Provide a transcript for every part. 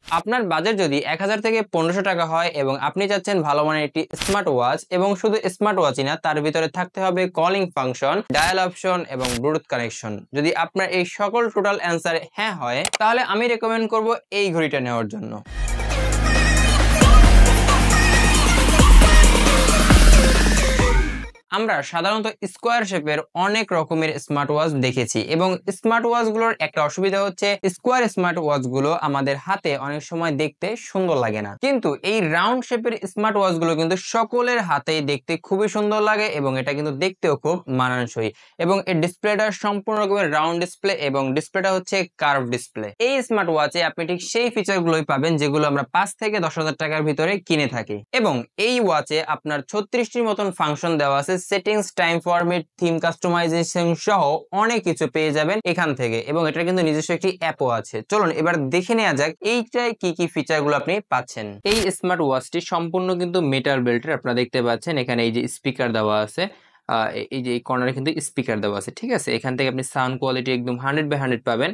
আপনার বাজেট যদি 1000 থেকে 1500 টাকা হয় এবং আপনি চাচ্ছেন ভালো মানের একটি স্মার্ট ওয়াচ, এবং শুধু স্মার্ট ওয়াচই না, তার ভিতরে থাকতে হবে কলিং ফাংশন, ডায়াল অপশন এবং ব্লুটুথ কানেকশন, যদি আপনার এই সকল টোটাল অ্যান্সার হ্যাঁ হয়, তাহলে আমি রেকমেন্ড করব এই ঘড়িটা নেওয়ার জন্য। আমরা সাধারণত স্কোয়ার শেপের অনেক রকমের স্মার্ট ওয়াচ দেখেছি, এবং স্মার্ট ওয়াচ গুলোর একটা অসুবিধা হচ্ছে স্কোয়ার স্মার্ট ওয়াচ গুলো আমাদের হাতে অনেক সময় দেখতে সুন্দর লাগে না, কিন্তু এই রাউন্ড শেপের স্মার্ট ওয়াচ গুলো কিন্তু সকলের হাতেই দেখতে খুবই সুন্দর লাগে, এবং এটা কিন্তু দেখতেও খুব মানানসই, এবং এর ডিসপ্লেটা সম্পূর্ণ রকমের রাউন্ড ডিসপ্লে, এবং ডিসপ্লেটা হচ্ছে কার্ভ ডিসপ্লে। এই স্মার্ট ওয়াচে আপনি ঠিক সেই ফিচার গুলোই পাবেন যেগুলো আমরা 5 থেকে 10,000 টাকার ভিতরে কিনে থাকি, এবং এই ওয়াচে আপনার 36টির মতন ফাংশন দেওয়া আছে। Settings, time format, theme customisation সহ অনেক কিছু পেয়ে যাবেন এখান থেকে, এবং এটা কিন্তু নিজস্ব একটি অ্যাপও আছে। চলুন এবার দেখে নেওয়া যাক এইটায় কি কি ফিচার গুলো আপনি পাচ্ছেন। এই স্মার্ট ওয়াচটি সম্পূর্ণ কিন্তু মেটাল বেল্টের, আপনারা দেখতে পাচ্ছেন এখানে এই যে স্পিকার দেওয়া আছে, এই যে এই কর্নারে কিন্তু স্পিকার দেওয়া আছে, ঠিক আছে। এখান থেকে আপনি সাউন্ড কোয়ালিটি একদম 100/100 পাবেন,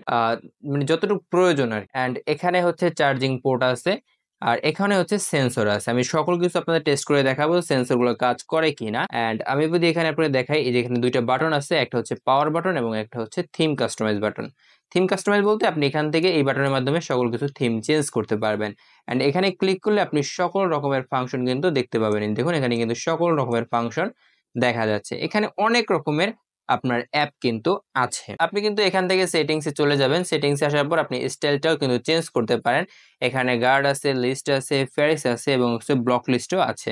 মানে যতটুকু প্রয়োজন হয়। এন্ড এখানে হচ্ছে চার্জিং পোর্ট আছে, আর এখানে হচ্ছে সেন্সর আছে। আমি সকল কিছু আপনাদের টেস্ট করে দেখাবো সেন্সর গুলো কাজ করে কিনা। এন্ড আমি যদি এখানে আপনাদের দেখাই, এই যে এখানে দুইটা বাটন আছে, একটা হচ্ছে পাওয়ার বাটন এবং একটা হচ্ছে theme customize button. Theme customize বলতে আপনি এখান থেকে এই বাটনের মাধ্যমে সকল কিছু থিম চেঞ্জ করতে পারবেন। এন্ড এখানে ক্লিক করলে আপনি সকল রকমের ফাংশন কিন্তু দেখতে পাবেন। দেখুন এখানে কিন্তু সকল রকমের ফাংশন দেখা যাচ্ছে। এখানে অনেক রকমের আপনার অ্যাপ কিন্তু আছে। আপনি কিন্তু এখান থেকে সেটিংসে চলে যাবেন। সেটিংসে আসার পর আপনি স্টাইলটাও কিন্তু চেঞ্জ করতে পারেন। এখানে গার্ড আছে, লিস্ট আছে, ফেরিস আছে এবং হচ্ছে ব্লক লিস্টও আছে।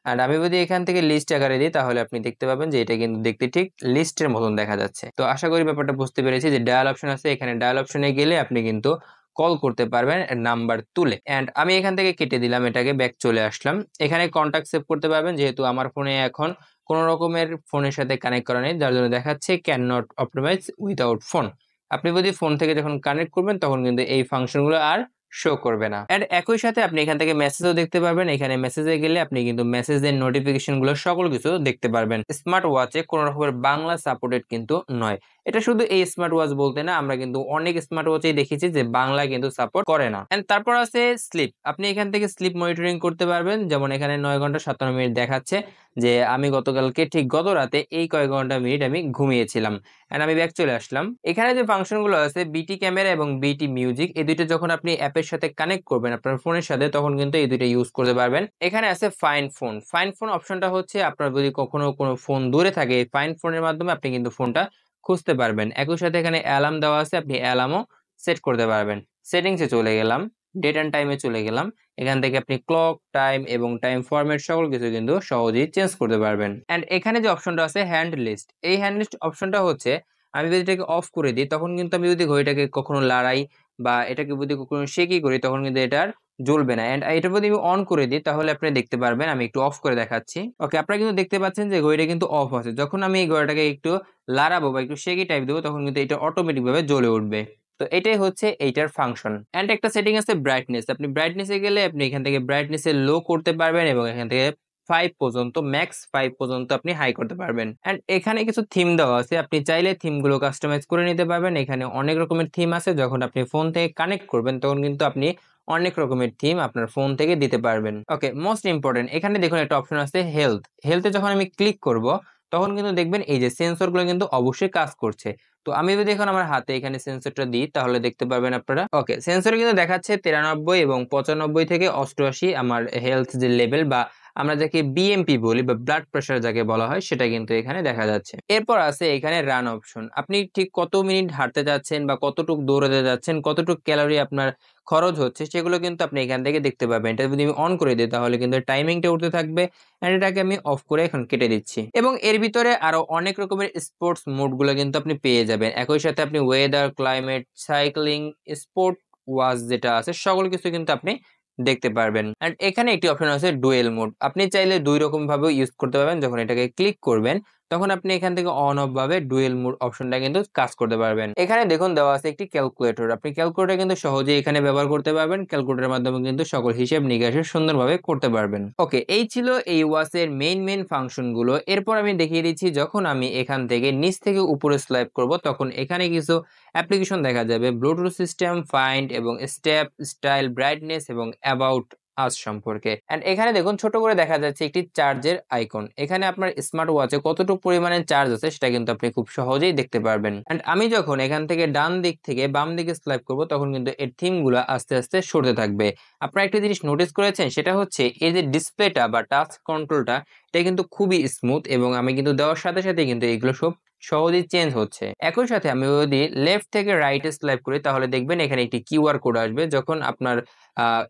আর আমি যদি এখান থেকে লিস্ট আকারে দিই, তাহলে আপনি দেখতে পাবেন যে এটা কিন্তু দেখতে ঠিক লিস্টের মতন দেখা যাচ্ছে। তো আশা করি ব্যাপারটা বুঝতে পেরেছি। যে ডায়াল অপশন আছে, এখানে ডায়াল অপশনে গেলে আপনি কিন্তু কল করতে পারবেন নাম্বার তুলে। এন্ড আমি এখান থেকে কেটে দিলাম, এটাকে ব্যাক চলে আসলাম। এখানে কন্টাক্ট সেভ করতে পারবেন, যেহেতু আমার ফোনে এখন কোন রকমের ফোনের সাথে কানেক্ট করা নেই, যার জন্য দেখাচ্ছে can not optimize without phone. আপনি যদি ফোন থেকে যখন কানেক্ট করবেন তখন কিন্তু এই ফাংশনগুলো আর শো করবে না। এন্ড একই সাথে আপনি এখান থেকে মেসেজও দেখতে পারবেন। এখানে মেসেজে গেলে আপনি কিন্তু মেসেজের নোটিফিকেশন গুলো সকল কিছু দেখতে পারবেন। স্মার্ট ওয়াচে কোন রকমের বাংলা সাপোর্টেড কিন্তু নয়। এটা শুধু এই স্মার্ট ওয়াচ বলতে না, আমরা কিন্তু অনেক স্মার্ট ওয়াচেই দেখেছি যে বাংলা কিন্তু সাপোর্ট করে না। এন্ড তারপর আছে স্লিপ। আপনি এখান থেকে স্লিপ মনিটরিং করতে পারবেন। যেমন এখানে 9 ঘন্টা 57 মিনিট দেখাচ্ছে, যে আমি গতকালকে ঠিক গত রাতে এই কয়েক ঘন্টা মিনিট আমি ঘুমিয়েছিলাম। এন্ড আমি ব্যাক চলে আসলাম। এখানে যে ফাংশন গুলো আছে, বিটি ক্যামেরা এবং বিটি মিউজিক, এই দুইটা যখন আপনি অ্যাপের সাথে কানেক্ট করবেন আপনার ফোনের সাথে, তখন কিন্তু এই দুইটা ইউজ করতে পারবেন। এখানে আছে ফাইন ফোন। ফাইন ফোন অপশনটা হচ্ছে আপনার যদি কখনো কোনো ফোন দূরে থাকে, ফাইন ফোনের মাধ্যমে আপনি কিন্তু ফোনটা খুঁজতে পারবেন। একই সাথে এখানে অ্যালার্ম দেওয়া আছে, আপনি অ্যালার্মও সেট করতে পারবেন। সেটিংসে চলে গেলাম, ডেট অ্যান্ড টাইমে চলে গেলাম। এখান থেকে আপনি ক্লক, টাইম এবং টাইম ফরম্যাট সকল কিছু কিন্তু সহজেই চেঞ্জ করতে পারবেন। এন্ড এখানে যে অপশনটা আছে হ্যান্ড লিস্ট, এই হ্যান্ড লিস্ট অপশনটা হচ্ছে আমি যদি এটাকে অফ করে দিই, তখন কিন্তু আমি যদি ঘড়িটাকে কখনো লড়াই বা এটাকে যদি কখনো শেকি করি, তখন কিন্তু এটার জ্বলবে না। এন্ড এটা যদি আমি অন করে দিই, তাহলে আপনি দেখতে পারবেন। আমি একটু অফ করে দেখাচ্ছি। ওকে, আপনারা কিন্তু দেখতে পাচ্ছেন যে ঘড়িটা কিন্তু অফ আছে। যখন আমি এই ঘড়িটাকে একটু লড়াবো বা একটু শেকি টাইপ দেবো, তখন কিন্তু এটা অটোমেটিক ভাবে জ্বলে উঠবে। তো এটাই হচ্ছে এইটার ফাংশন। এন্ড একটা সেটিং আছে ব্রাইটনেস। আপনি ব্রাইটনেসে গেলে আপনি এখান থেকে ব্রাইটনেসে লো করতে পারবেন, এবং এখান থেকে 5 পর্যন্ত, ম্যাক্স 5 পর্যন্ত আপনি হাই করতে পারবেন। এন্ড এখানে কিছু থিম দেওয়া আছে, আপনি চাইলে থিম গুলো কাস্টমাইজ করে নিতে পারবেন। এখানে অনেক রকমের থিম আছে। যখন আপনি ফোন থেকে কানেক্ট করবেন, তখন কিন্তু আপনি অনেক রকমের থিম আপনার ফোন থেকে দিতে পারবেন। ওকে, মোস্ট ইম্পর্টেন্ট, এখানে দেখুন একটা অপশন আছে হেলথ। হেলথে যখন আমি ক্লিক করব, তখন কিন্তু দেখবেন এই যে সেন্সর গুলো কিন্তু অবশ্যই কাজ করছে। তো আমি যদি এখন আমার হাতে এখানে সেন্সরটা দিই, তাহলে দেখতে পারবেন আপনারা। ওকে, সেন্সরে কিন্তু দেখাচ্ছে 93 এবং 95 থেকে 88 আমার হেলথ যে লেভেল, বা আমরা যাকে বিএমপি বলি বা ব্লাড প্রেশার যাকে বলা হয়, সেটা কিন্তু এখানে দেখা যাচ্ছে। এরপর আছে এখানে রান অপশন। আপনি ঠিক কত মিনিট হাঁটতে যাচ্ছেন বা কতটুকু দৌড়াতে যাচ্ছেন, কতটুকু ক্যালোরি আপনার খরচ হচ্ছে, সেগুলো কিন্তু আপনি এখান থেকে দেখতে পাবেন। এটা যদি আমি অন করে দিই, তাহলে কিন্তু টাইমিংটা উঠতে থাকবে। এন্ড এটাকে আমি অফ করে এখন কেটে দিচ্ছি। এবং এর ভিতরে আরো অনেক রকমের স্পোর্টস মোড গুলো কিন্তু আপনি পেয়ে যাবেন। একই সাথে আপনি weather, climate, cycling, sport watch যেটা আছে, সকল কিছু কিন্তু আপনি দেখতে পারবেন। এন্ড এখানে একটি অপশন আছে ডুয়েল মোড। আপনি চাইলে দুই রকম ভাবে ইউজ করতে পারবেন। যখন এটাকে ক্লিক করবেন, তখন আপনি এখান থেকে অন অফ ভাবে ডুয়েল মোড অপশনটা কিন্তু কাজ করতে পারবেন। এখানে দেখুন দেওয়া আছে একটি ক্যালকুলেটর, আপনি ক্যালকুলেটর কিন্তু সহজেই এখানে ব্যবহার করতে পারবেন। ক্যালকুলেটরের মাধ্যমে কিন্তু সকল হিসেব নিকাশের সুন্দরভাবে করতে পারবেন। ওকে, এই ছিল এই ওয়াচের মেইন ফাংশন গুলো। এরপর আমি দেখিয়ে দিচ্ছি যখন আমি এখান থেকে নিচ থেকে উপরে স্লাইড করব তখন এখানে কিছু অ্যাপ্লিকেশন দেখা যাবে, ব্লুটুথ সিস্টেম, ফাইন্ড এবং স্টেপ, স্টাইল, ব্রাইটনেস এবং অ্যাবাউট আজ সম্পর্কে। এন্ড এখানে দেখুন ছোট করে দেখা যাচ্ছে একটি চার্জের আইকন। এখানে আপনার স্মার্ট ওয়াচে কতটুকু পরিমাণে চার্জ আছে সেটা কিন্তু আপনি খুব সহজেই দেখতে পারবেন। এন্ড আমি যখন এখান থেকে ডান দিক থেকে বাম দিকে স্লাইড করব তখন কিন্তু এর থিম গুলো আস্তে আস্তে সরতে থাকবে। আপনারা একটা জিনিস নোটিস করেছেন, সেটা হচ্ছে এই যে ডিসপ্লেটা বা টাচ কন্ট্রোলটা, এটা কিন্তু খুবই স্মুথ এবং আমি কিন্তু দেওয়ার সাথে সাথে কিন্তু এগুলো সব সহজেই চেঞ্জ হচ্ছে। একই সাথে আমি যদি লেফট থেকে রাইটে স্লাইড করি তাহলে দেখবেন এখানে একটি কিউআর কোড আসবে। যখন আপনার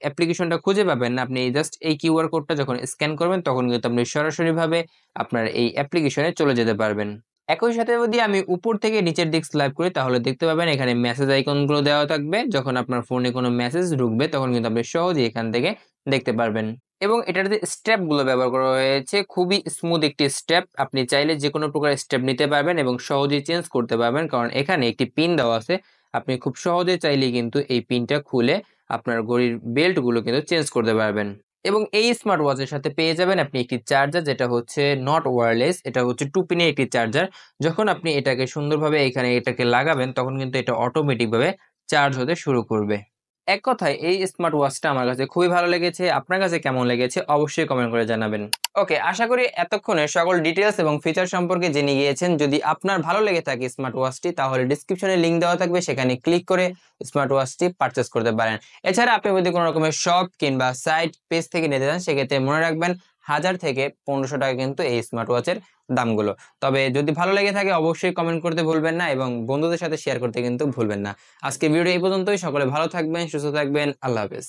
অ্যাপ্লিকেশনটা খুঁজে পাবেন না, আপনি জাস্ট এই কিউআর কোডটা যখন স্ক্যান করবেন তখন কিন্তু আপনি সরাসরি ভাবে আপনার এই অ্যাপ্লিকেশনে চলে যেতে পারবেন। একই সাথে যদি আমি উপর থেকে নিচের দিক স্লাইড করি তাহলে দেখতে পাবেন এখানে মেসেজ আইকন গুলো দেওয়া থাকবে। যখন আপনার ফোনে কোনো মেসেজ ঢুকবে তখন কিন্তু আপনি সহজেই এখান থেকে দেখতে পারবেন। এবং এটার যে স্টেপ গুলো ব্যবহার করা হয়েছে খুবই স্মুথ একটি স্টেপ, আপনি চাইলে যে কোনো প্রকার স্টেপ নিতে পারবেন এবং সহজেই চেঞ্জ করতে পারবেন, কারণ এখানে একটি পিন দেওয়া আছে। আপনি খুব সহজে চাইলে কিন্তু এই পিনটা খুলে আপনার ঘড়ির বেল্ট গুলো কিন্তু চেঞ্জ করতে পারবেন। এবং এই স্মার্ট ওয়াচের সাথে পেয়ে যাবেন আপনি একটি চার্জার, যেটা হচ্ছে নট ওয়্যারলেস, এটা হচ্ছে 2 পিনের একটি চার্জার। যখন আপনি এটাকে সুন্দরভাবে এখানে এটাকে লাগাবেন তখন কিন্তু এটা অটোমেটিক ভাবে চার্জ হতে শুরু করবে। এক কথায় এই স্মার্ট ওয়াচটা আমার কাছে খুবই ভালো লেগেছে। আপনার কাছে কেমন লেগেছে অবশ্যই কমেন্ট করে জানাবেন। ওকে, আশা করি এতক্ষণে সকল ডিটেলস এবং ফিচার সম্পর্কে জেনে গিয়েছেন। যদি আপনার ভালো লেগে থাকে স্মার্ট ওয়াচটি তাহলে ডেসক্রিপশনে লিংক দেওয়া থাকবে, সেখানে ক্লিক করে স্মার্ট ওয়াচটি পারচেজ করতে পারেন। এছাড়া আপনি যদি কোনো রকমের শপ কিংবা সাইট পেজ থেকে নিতে চান সেক্ষেত্রে মনে রাখবেন 1000 থেকে 1500 টাকা কিন্তু এই স্মার্ট ওয়াচের দামগুলো। তবে যদি ভালো লেগে থাকে অবশ্যই কমেন্ট করতে ভুলবেন না এবং বন্ধুদের সাথে শেয়ার করতে কিন্তু ভুলবেন না। আজকে ভিডিও এই পর্যন্তই। সকলে ভালো থাকবেন, সুস্থ থাকবেন। আল্লাহ হাফেজ।